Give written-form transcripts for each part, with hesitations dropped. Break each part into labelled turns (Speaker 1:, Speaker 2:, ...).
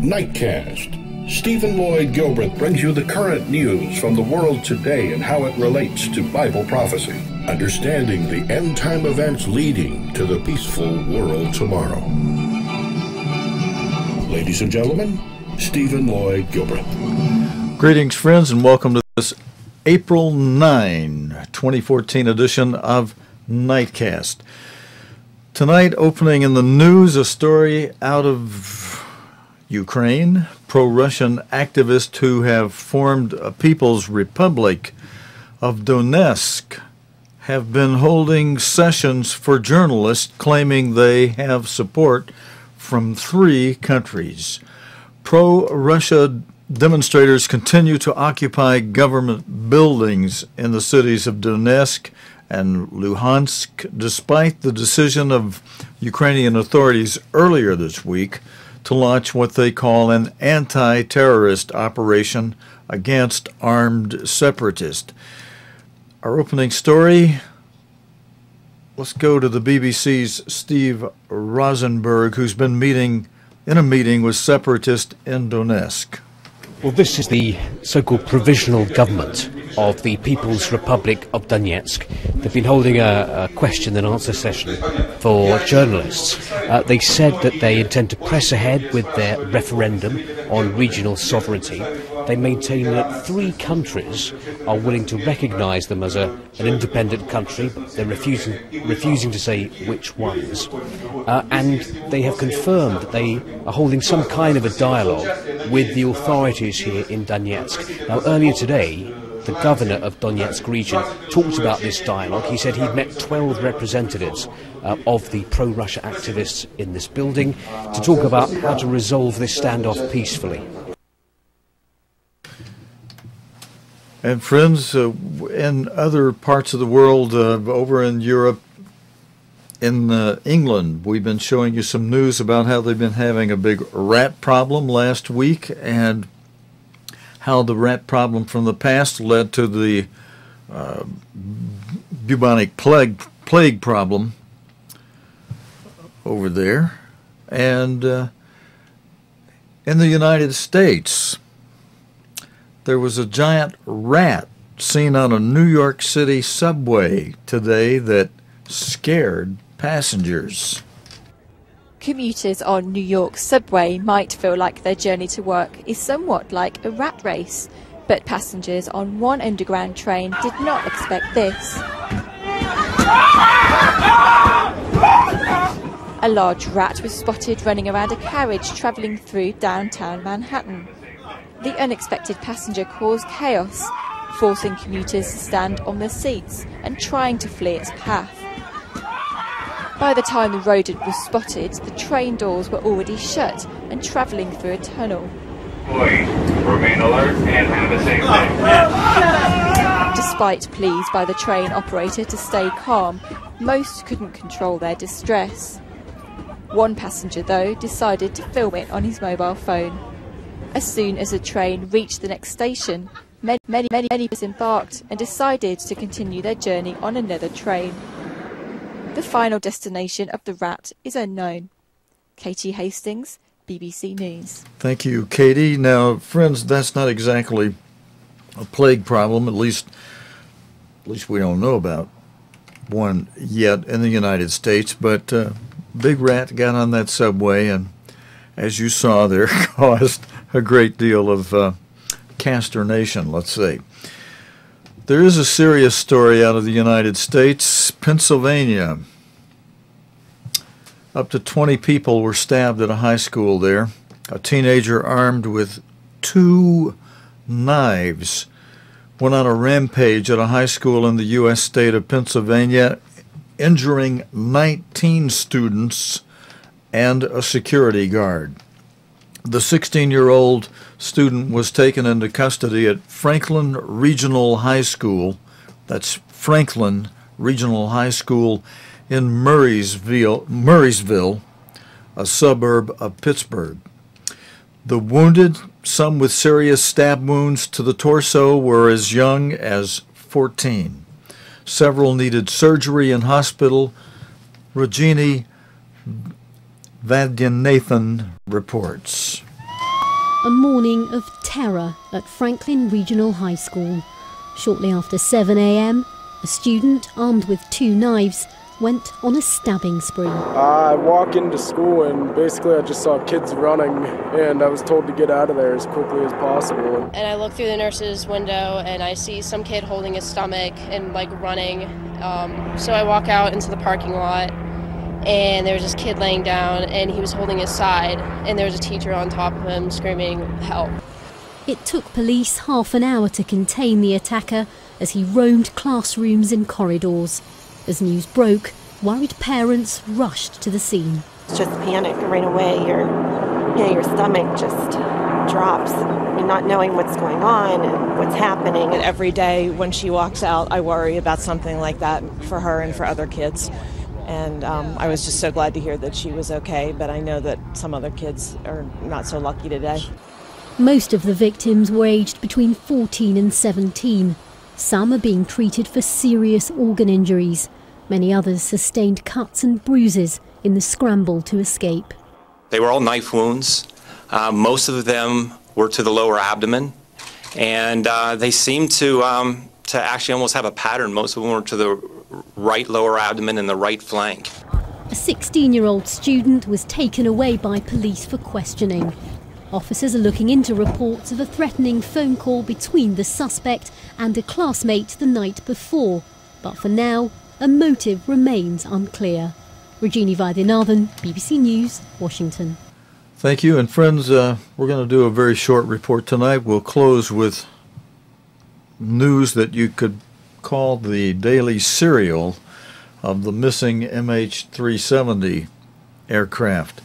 Speaker 1: Nightcast. Stephen Lloyd Gilbreth brings you the current news from the world today and how it relates to Bible prophecy. Understanding the end-time events leading to the peaceful world tomorrow. Ladies and gentlemen, Stephen Lloyd Gilbreth.
Speaker 2: Greetings, friends, and welcome to this April 9, 2014 edition of Nightcast. Tonight, opening in the news, a story out of Ukraine. Pro-Russian activists who have formed a People's Republic of Donetsk have been holding sessions for journalists claiming they have support from 3 countries. Pro-Russia demonstrators continue to occupy government buildings in the cities of Donetsk and Luhansk, despite the decision of Ukrainian authorities earlier this week to launch what they call an anti-terrorist operation against armed separatists. Our opening story, let's go to the BBC's Steve Rosenberg, who's been in a meeting with separatists in Donetsk.
Speaker 3: Well, this is the so-called provisional government of the People's Republic of Donetsk. They've been holding a question and answer session for journalists. They said that they intend to press ahead with their referendum on regional sovereignty. They maintain that 3 countries are willing to recognise them as an independent country, but they're refusing to say which ones. And they have confirmed that they are holding some kind of a dialogue with the authorities here in Donetsk. Now, earlier today, the governor of Donetsk region talked about this dialogue. He said he'd met 12 representatives of the pro-Russia activists in this building to talk about how to resolve this standoff peacefully.
Speaker 2: And friends, in other parts of the world, over in Europe, in England, we've been showing you some news about how they've been having a big rat problem last week and how the rat problem from the past led to the bubonic plague problem over there. And in the United States, there was a giant rat seen on a New York City subway today that scared passengers.
Speaker 4: Commuters on New York's subway might feel like their journey to work is somewhat like a rat race, but passengers on one underground train did not expect this. A large rat was spotted running around a carriage travelling through downtown Manhattan. The unexpected passenger caused chaos, forcing commuters to stand on their seats and trying to flee its path. By the time the rodent was spotted, the train doors were already shut and travelling through a tunnel.
Speaker 5: Employees, remain alert and have a safe day.
Speaker 4: Despite pleas by the train operator to stay calm, most couldn't control their distress. One passenger, though, decided to film it on his mobile phone. As soon as the train reached the next station, many disembarked and decided to continue their journey on another train. The final destination of the rat is unknown. Katie Hastings, BBC News.
Speaker 2: Thank you, Katie. Now, friends, that's not exactly a plague problem, at least we don't know about one yet in the United States, but big rat got on that subway and, as you saw there, caused a great deal of consternation, let's say. There is a serious story out of the United States, Pennsylvania. Up to 20 people were stabbed at a high school there. A teenager armed with 2 knives went on a rampage at a high school in the U.S. state of Pennsylvania, injuring 19 students and a security guard. The 16-year-old student was taken into custody at Franklin Regional High School. That's Franklin Regional High School in Murraysville, a suburb of Pittsburgh. The wounded, some with serious stab wounds to the torso, were as young as 14. Several needed surgery in hospital. Regina Vadyanathan reports.
Speaker 6: A morning of terror at Franklin Regional High School. Shortly after 7 a.m, a student armed with 2 knives went on a stabbing spree.
Speaker 7: I walk into school and basically I just saw kids running and I was told to get out of there as quickly as possible.
Speaker 8: And I look through the nurse's window and I see some kid holding his stomach and like running. So I walk out into the parking lot and there was this kid laying down and he was holding his side and there was a teacher on top of him screaming, "Help."
Speaker 6: It took police half an hour to contain the attacker as he roamed classrooms and corridors. As news broke, worried parents rushed to the scene.
Speaker 9: It's just panic right away. Your stomach just drops. You're not knowing what's going on and what's happening.
Speaker 10: And every day when she walks out, I worry about something like that for her and for other kids. And I was just so glad to hear that she was okay, but I know that some other kids are not so lucky today.
Speaker 6: Most of the victims were aged between 14 and 17. Some are being treated for serious organ injuries. Many others sustained cuts and bruises in the scramble to escape.
Speaker 11: They were all knife wounds. Most of them were to the lower abdomen, and they seemed to actually almost have a pattern. Most of them were to the right lower abdomen and the right flank.
Speaker 6: A 16-year-old student was taken away by police for questioning. Officers are looking into reports of a threatening phone call between the suspect and a classmate the night before. But for now, a motive remains unclear. Rajini Vaidyanathan, BBC News, Washington.
Speaker 2: Thank you. And friends, we're going to do a very short report tonight. We'll close with news that you could call the daily serial of the missing MH370 aircraft.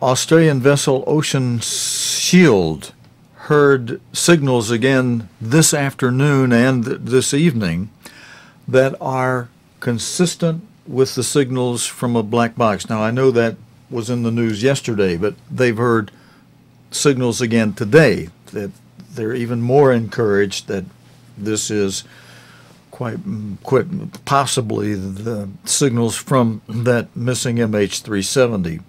Speaker 2: Australian vessel Ocean Shield heard signals again this afternoon and this evening that are consistent with the signals from a black box. Now, I know that was in the news yesterday, but they've heard signals again today that they're even more encouraged that this is quite possibly the signals from that missing MH370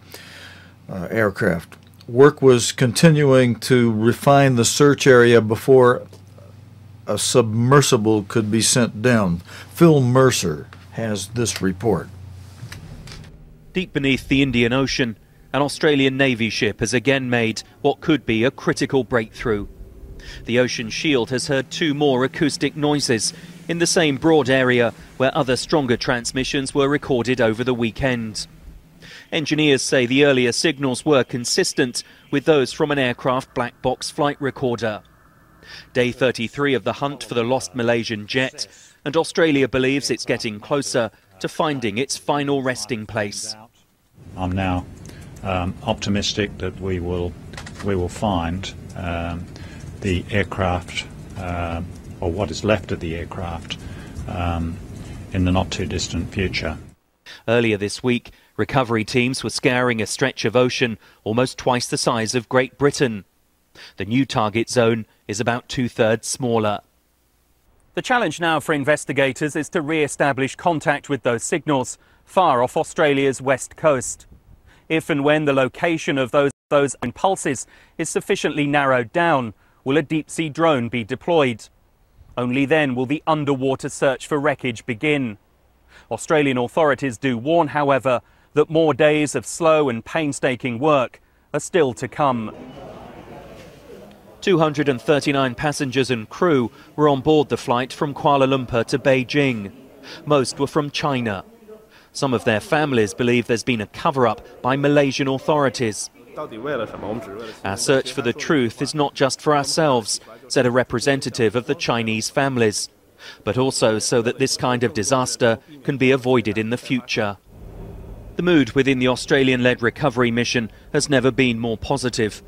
Speaker 2: aircraft. Work was continuing to refine the search area before a submersible could be sent down. Phil Mercer has this report.
Speaker 12: Deep beneath the Indian Ocean, an Australian Navy ship has again made what could be a critical breakthrough. The Ocean Shield has heard 2 more acoustic noises in the same broad area where other stronger transmissions were recorded over the weekend. Engineers say the earlier signals were consistent with those from an aircraft black box flight recorder. Day 33 of the hunt for the lost Malaysian jet, and Australia believes it's getting closer to finding its final resting place.
Speaker 13: I'm now optimistic that we will find the aircraft, or what is left of the aircraft, in the not too distant future.
Speaker 12: Earlier this week, recovery teams were scouring a stretch of ocean almost twice the size of Great Britain. The new target zone is about 2/3 smaller.
Speaker 14: The challenge now for investigators is to re-establish contact with those signals far off Australia's west coast. If and when the location of those impulses is sufficiently narrowed down, will a deep-sea drone be deployed? Only then will the underwater search for wreckage begin. Australian authorities do warn, however, that more days of slow and painstaking work are still to come.
Speaker 12: 239 passengers and crew were on board the flight from Kuala Lumpur to Beijing. Most were from China. Some of their families believe there's been a cover-up by Malaysian authorities. Our search for the truth is not just for ourselves, said a representative of the Chinese families, but also so that this kind of disaster can be avoided in the future. The mood within the Australian-led recovery mission has never been more positive.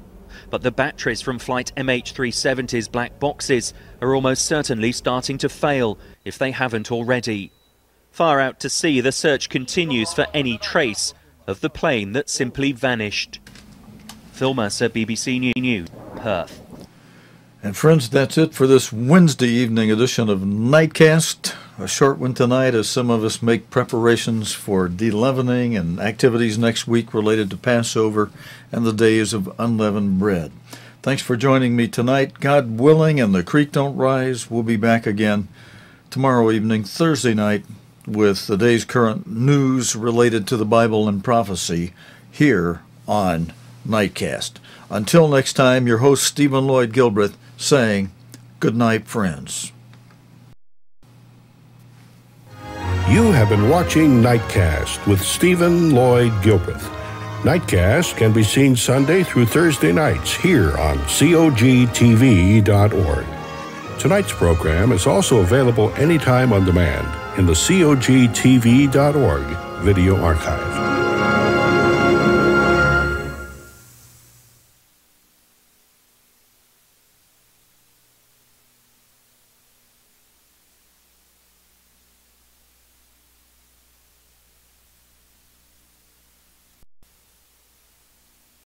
Speaker 12: But the batteries from flight MH370's black boxes are almost certainly starting to fail, if they haven't already. Far out to sea, the search continues for any trace of the plane that simply vanished. Phil Mercer, BBC News, Perth.
Speaker 2: And friends, that's it for this Wednesday evening edition of Nightcast. a short one tonight as some of us make preparations for de-leavening and activities next week related to Passover and the days of unleavened bread. Thanks for joining me tonight. God willing and the creek don't rise, we'll be back again tomorrow evening, Thursday night, with the day's current news related to the Bible and prophecy here on Nightcast. Until next time, your host Stephen Lloyd Gilbreth saying, good night, friends.
Speaker 1: You have been watching Nightcast with Stephen Lloyd Gilbreth. Nightcast can be seen Sunday through Thursday nights here on COGTV.org. Tonight's program is also available anytime on demand in the COGTV.org video archive.